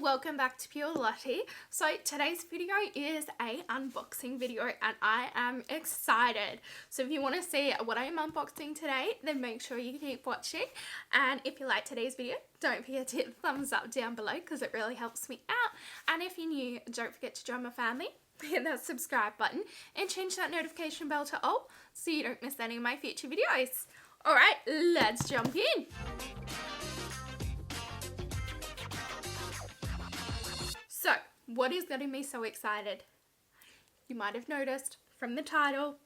welcome back to Pure Lottie. So today's video is a unboxing video and I am excited. So if you want to see what I am unboxing today, then make sure you keep watching. And if you like today's video, don't forget to hit the thumbs up down below because it really helps me out. And if you're new, don't forget to join my family. Hit that subscribe button and change that notification bell to all so you don't miss any of my future videos. Alright, let's jump in. So, what is getting me so excited? You might have noticed from the title,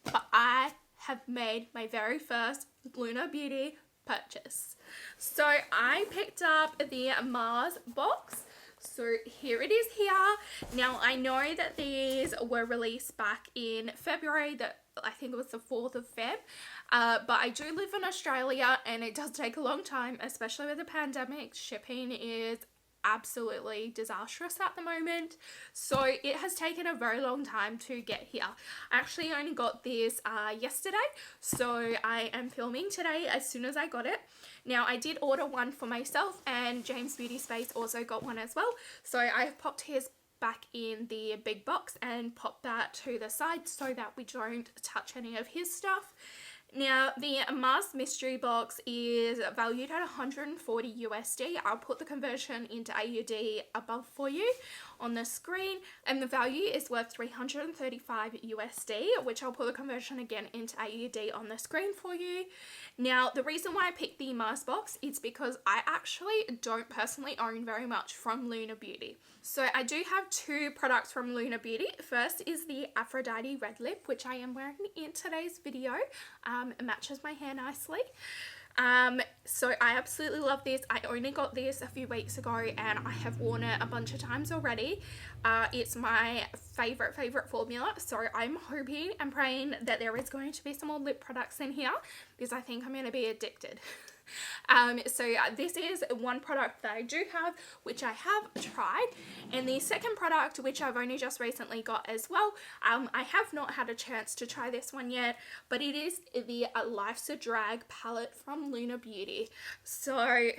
but I have made my very first Lunar Beauty purchase. So, I picked up the Mars box. So, here it is here. Now, I know that these were released back in February, I think it was the 4th of Feb. But I do live in Australia and it does take a long time, especially with the pandemic. Shipping is absolutely disastrous at the moment, so it has taken a very long time to get here. I actually only got this yesterday, so I am filming today as soon as I got it. Now I did order one for myself and James Beauty Space also got one as well, so I have popped his back in the big box and popped that to the side so that we don't touch any of his stuff. Now, the Mars mystery box is valued at 140 USD. I'll put the conversion into AUD above for you on the screen, and the value is worth 335 USD, which I'll put the conversion again into AUD on the screen for you. Now, the reason why I picked the Mars box is because I actually don't personally own very much from Lunar Beauty. So I do have two products from Lunar Beauty. First is the Aphrodite Red Lip, which I am wearing in today's video. It matches my hair nicely. So I absolutely love this. I only got this a few weeks ago and I have worn it a bunch of times already. It's my favorite formula, so I'm hoping and praying that there is going to be some more lip products in here because I think I'm going to be addicted. So this is one product that I do have, which I have tried, and the second product, which I've only just recently got as well. I have not had a chance to try this one yet, but it is the Life's a Drag palette from Lunar Beauty. So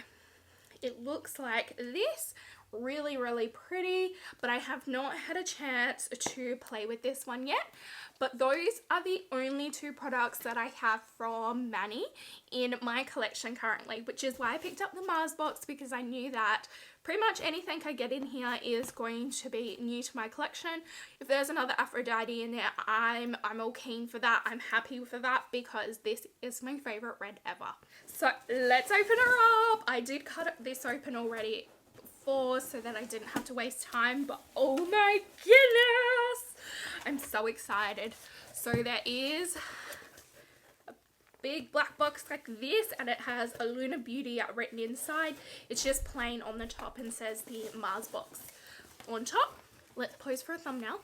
it looks like this. Really pretty, but I have not had a chance to play with this one yet. But those are the only two products that I have from Manny in my collection currently, which is why I picked up the Mars box, because I knew that pretty much anything I get in here is going to be new to my collection. If there's another Aphrodite in there, I'm all keen for that. I'm happy for that because this is my favorite red ever. So let's open her up. I did cut this open already so that I didn't have to waste time, but oh my goodness, I'm so excited. So there is a big black box like this and it has a Lunar Beauty written inside. It's just plain on the top and says the Mars box on top. Let's pose for a thumbnail.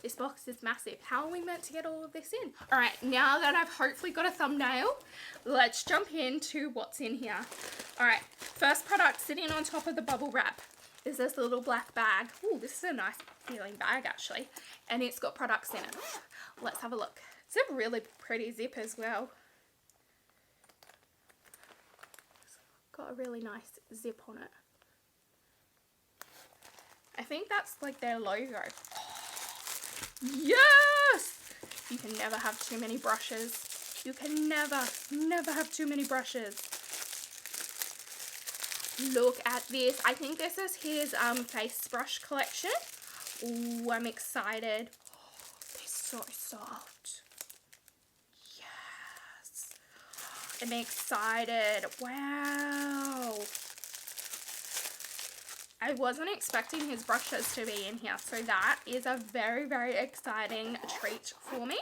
This box is massive. How are we meant to get all of this in? Alright, now that I've hopefully got a thumbnail, let's jump into what's in here. Alright, first product sitting on top of the bubble wrap is this little black bag. Ooh, this is a nice feeling bag actually. And it's got products in it. Let's have a look. It's a really pretty zip as well. It's got a really nice zip on it. I think that's like their logo. Yes! You can never have too many brushes. You can never have too many brushes. Look at this. I think this is his face brush collection. Ooh, I'm excited. Oh, they're so soft. Yes. I'm excited. Wow. I wasn't expecting his brushes to be in here, so that is a very exciting treat for me.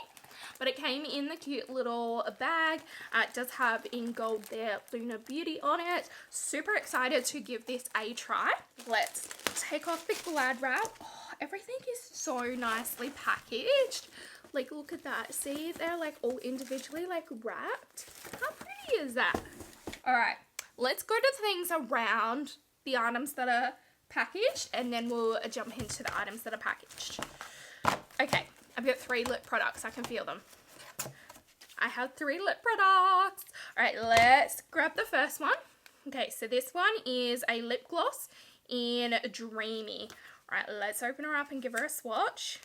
But it came in the cute little bag. It does have in gold there Lunar Beauty on it. Super excited to give this a try. Let's take off the glad wrap. Oh, everything is so nicely packaged. Like, look at that. See, they're like all individually like wrapped. How pretty is that? Alright, let's go to things around the items that are packaged and then we'll jump into the items that are packaged. Okay, I've got 3 lip products. I can feel them. I have 3 lip products. Alright, let's grab the first one, Okay, so this one is a lip gloss in Dreamy. Alright, let's open her up and give her a swatch.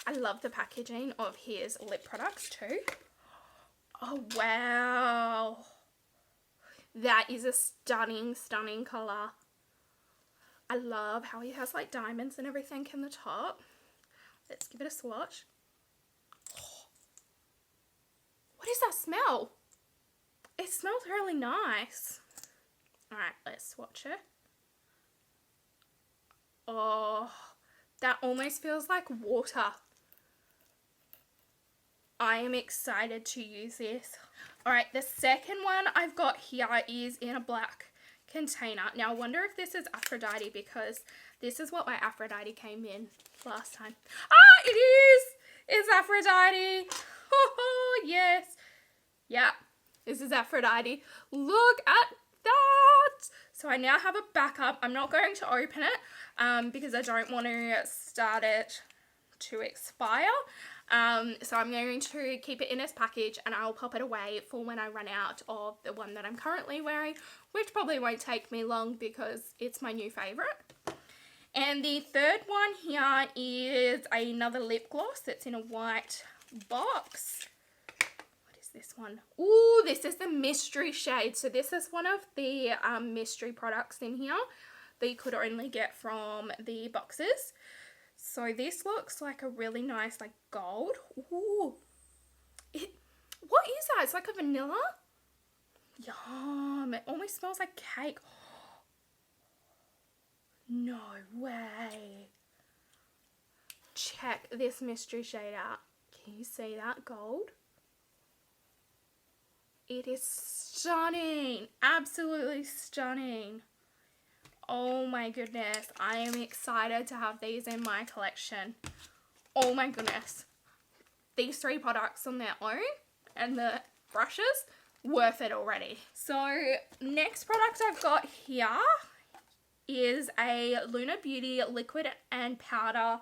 I love the packaging of his lip products too. Oh, wow. That is a stunning, stunning colour. I love how he has like diamonds and everything in the top. Let's give it a swatch. Oh, what is that smell? It smells really nice. Alright, let's swatch it. Oh, that almost feels like water. I am excited to use this. Alright, the second one I've got here is in a black container. Now, I wonder if this is Aphrodite because this is what my Aphrodite came in last time. Ah, it is! It's Aphrodite! Oh, yes. Yeah, this is Aphrodite. Look at that! So I now have a backup. I'm not going to open it because I don't want to start it to expire. So I'm going to keep it in its package and I'll pop it away for when I run out of the one that I'm currently wearing, which probably won't take me long because it's my new favourite. And the third one here is another lip gloss that's in a white box. What is this one? Ooh, this is the mystery shade. So this is one of the mystery products in here that you could only get from the boxes. So this looks like a really nice like gold. Ooh. What is that? It's like a vanilla? Yum. It almost smells like cake. No way. Check this mystery shade out. Can you see that gold? It is stunning. Absolutely stunning. Oh my goodness, I am excited to have these in my collection. Oh my goodness. These three products on their own and the brushes, worth it already. So next product I've got here is a Lunar Beauty liquid and powder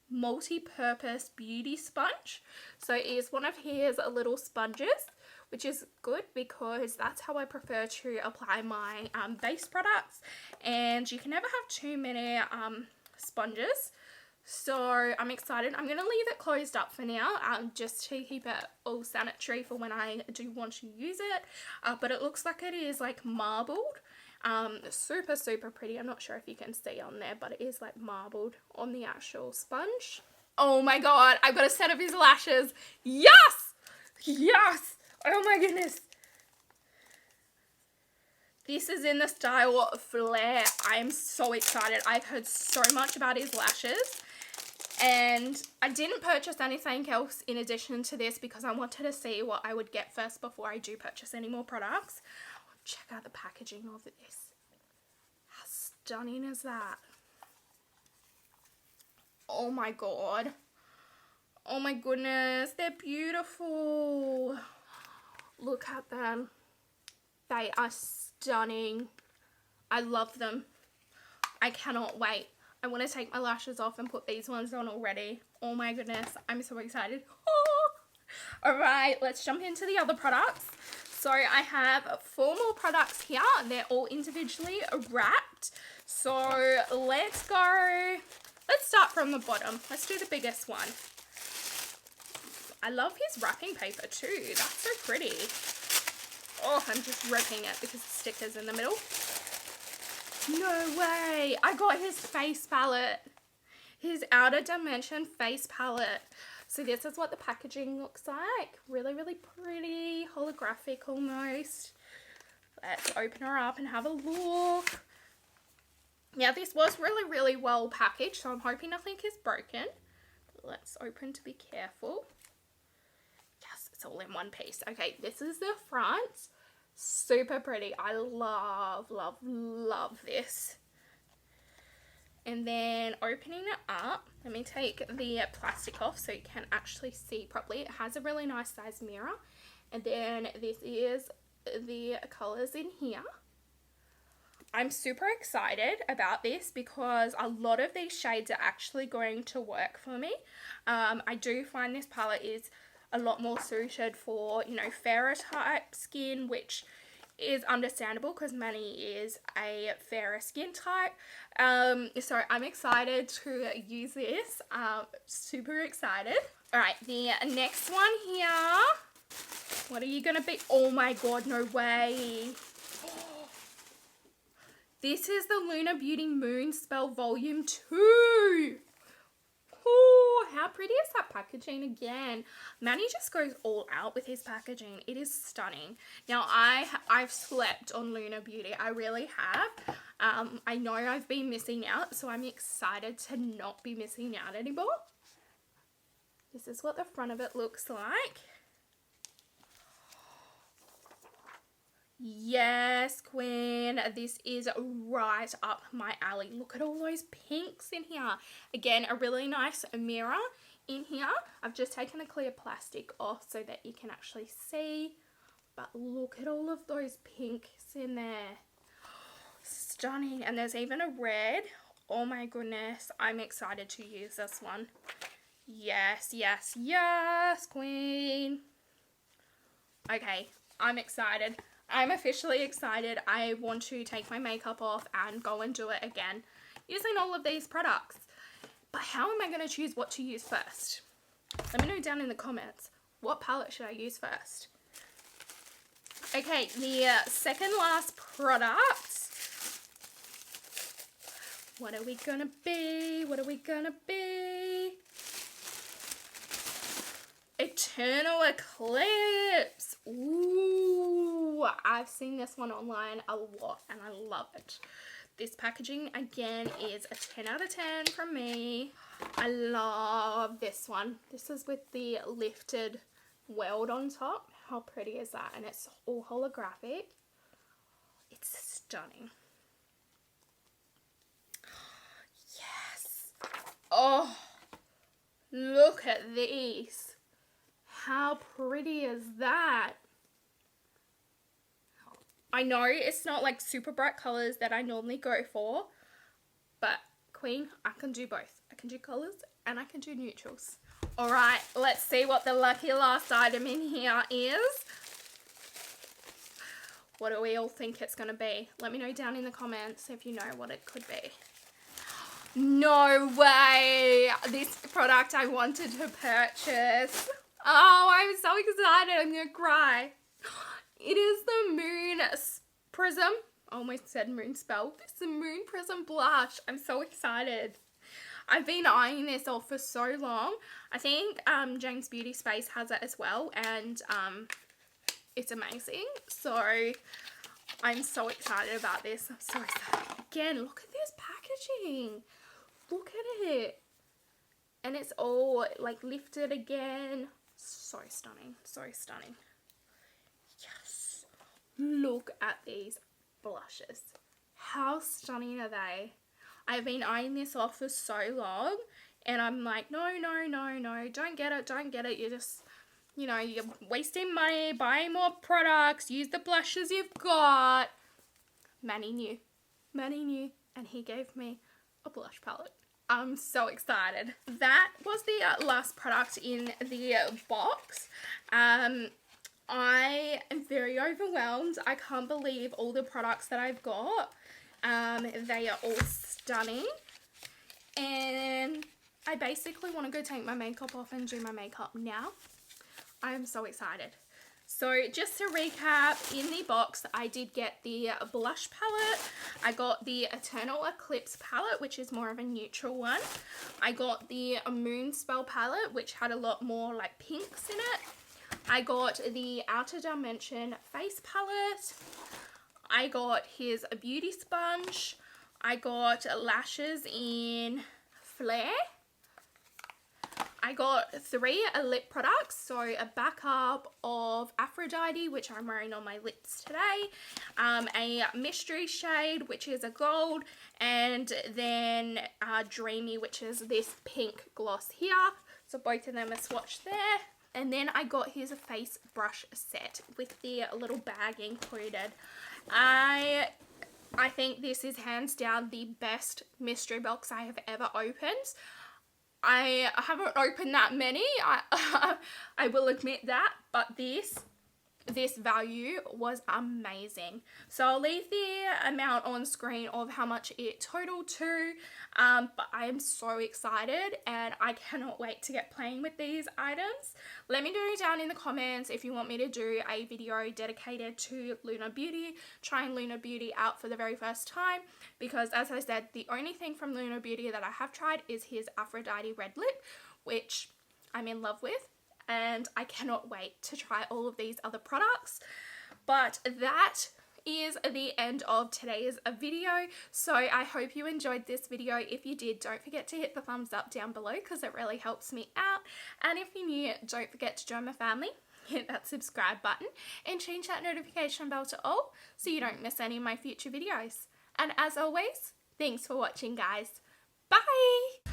multi-purpose beauty sponge. So it is one of his little sponges, which is good because that's how I prefer to apply my base products, and you can never have too many sponges. So I'm excited. I'm going to leave it closed up for now just to keep it all sanitary for when I do want to use it, but it looks like it is like marbled. Super, super pretty. I'm not sure if you can see on there, but it is like marbled on the actual sponge. Oh my god, I've got a set of his lashes. Yes! Yes! Oh my goodness. This is in the style Flare. I am so excited. I've heard so much about his lashes. And I didn't purchase anything else in addition to this because I wanted to see what I would get first before I do purchase any more products. Check out the packaging of this. How stunning is that? Oh my god. Oh my goodness. They're beautiful. Look at them. They are stunning. I love them. I cannot wait. I want to take my lashes off and put these ones on already. Oh my goodness. I'm so excited. Oh. Alright, let's jump into the other products. So I have 4 more products here. They're all individually wrapped. So let's go. Let's start from the bottom. Let's do the biggest one. I love his wrapping paper too. That's so pretty. Oh, I'm just ripping it because the sticker's in the middle. No way. I got his face palette. His Outer Dimension face palette. So this is what the packaging looks like. Really, really pretty. Holographic almost. Let's open her up and have a look. Now this was really, really well packaged, so I'm hoping nothing is broken. Let's open to be careful. Yes, it's all in one piece. Okay, this is the front. Super pretty. I love, love, love this. And then opening it up, let me take the plastic off so you can actually see properly. It has a really nice size mirror. And then this is the colours in here. I'm super excited about this because a lot of these shades are actually going to work for me. I do find this palette is a lot more suited for, you know, fairer type skin, which is understandable because Manny is a fairer skin type. So I'm excited to use this. Super excited. Alright, the next one here. What are you gonna be? Oh my god, no way. This is the Lunar Beauty Moon Spell Volume 2. Oh, how pretty is that packaging again? Manny just goes all out with his packaging. It is stunning. Now, I've slept on Lunar Beauty. I really have. I know I've been missing out, so I'm excited to not be missing out anymore. This is what the front of it looks like. Yes, Queen, this is right up my alley. Look at all those pinks in here. Again, a really nice mirror in here. I've just taken the clear plastic off so that you can actually see. But look at all of those pinks in there. Stunning. And there's even a red. Oh my goodness. I'm excited to use this one. Yes, yes, yes, Queen. Okay, I'm excited. I'm officially excited. I want to take my makeup off and go and do it again using all of these products. But how am I going to choose what to use first? Let me know down in the comments. What palette should I use first? Okay, the second last product. What are we going to be? What are we going to be? Eternal Eclipse. Ooh, I've seen this one online a lot and I love it. This packaging again is a 10 out of 10 from me. I love this one. This is with the lifted weld on top. How pretty is that? And it's all holographic. It's stunning. Yes. Oh, look at these. How pretty is that? I know it's not like super bright colors that I normally go for, but Queen, I can do both. I can do colors and I can do neutrals. All right, let's see what the lucky last item in here is. What do we all think it's going to be? Let me know down in the comments if you know what it could be. No way! This product I wanted to purchase. Oh, I'm so excited. I'm going to cry. It is the Moon Prism. I almost said Moon Spell. It's the Moon Prism Blush. I'm so excited. I've been eyeing this off for so long. I think Jane's Beauty Space has it as well. And it's amazing. So I'm so excited about this. I'm so excited. Again, look at this packaging. Look at it. And it's all like lifted again. So stunning. So stunning. Yes. Look at these blushes. How stunning are they? I've been eyeing this off for so long. And I'm like, no, no, no, no. Don't get it. Don't get it. You're just, you know, you're wasting money, buying more products. Use the blushes you've got. Manny knew. Manny knew. And he gave me a blush palette. I'm so excited. That was the last product in the box. I am very overwhelmed. I can't believe all the products that I've got. They are all stunning. And I basically want to go take my makeup off and do my makeup now. I am so excited. So just to recap, in the box I did get the blush palette. I got the Eternal Eclipse palette, which is more of a neutral one. I got the Moon Spell palette, which had a lot more like pinks in it. I got the Outer Dimension face palette. I got his beauty sponge. I got lashes in Flare. I got 3 lip products, so a backup of Aphrodite, which I'm wearing on my lips today, a mystery shade, which is a gold, and then Dreamy, which is this pink gloss here. So both of them are swatched there. And then I got his face brush set with the little bag included. I think this is hands down the best mystery box I have ever opened. I haven't opened that many, I will admit that, but this this value was amazing. So I'll leave the amount on screen of how much it totaled to, but I am so excited and I cannot wait to get playing with these items. Let me know down in the comments if you want me to do a video dedicated to Lunar Beauty, trying Lunar Beauty out for the very first time, because as I said, the only thing from Lunar Beauty that I have tried is his Aphrodite red lip, which I'm in love with, and I cannot wait to try all of these other products. But that is the end of today's video. So I hope you enjoyed this video. If you did, don't forget to hit the thumbs up down below because it really helps me out. And if you're new, don't forget to join my family. Hit that subscribe button and change that notification bell to all so you don't miss any of my future videos. And as always, thanks for watching, guys. Bye!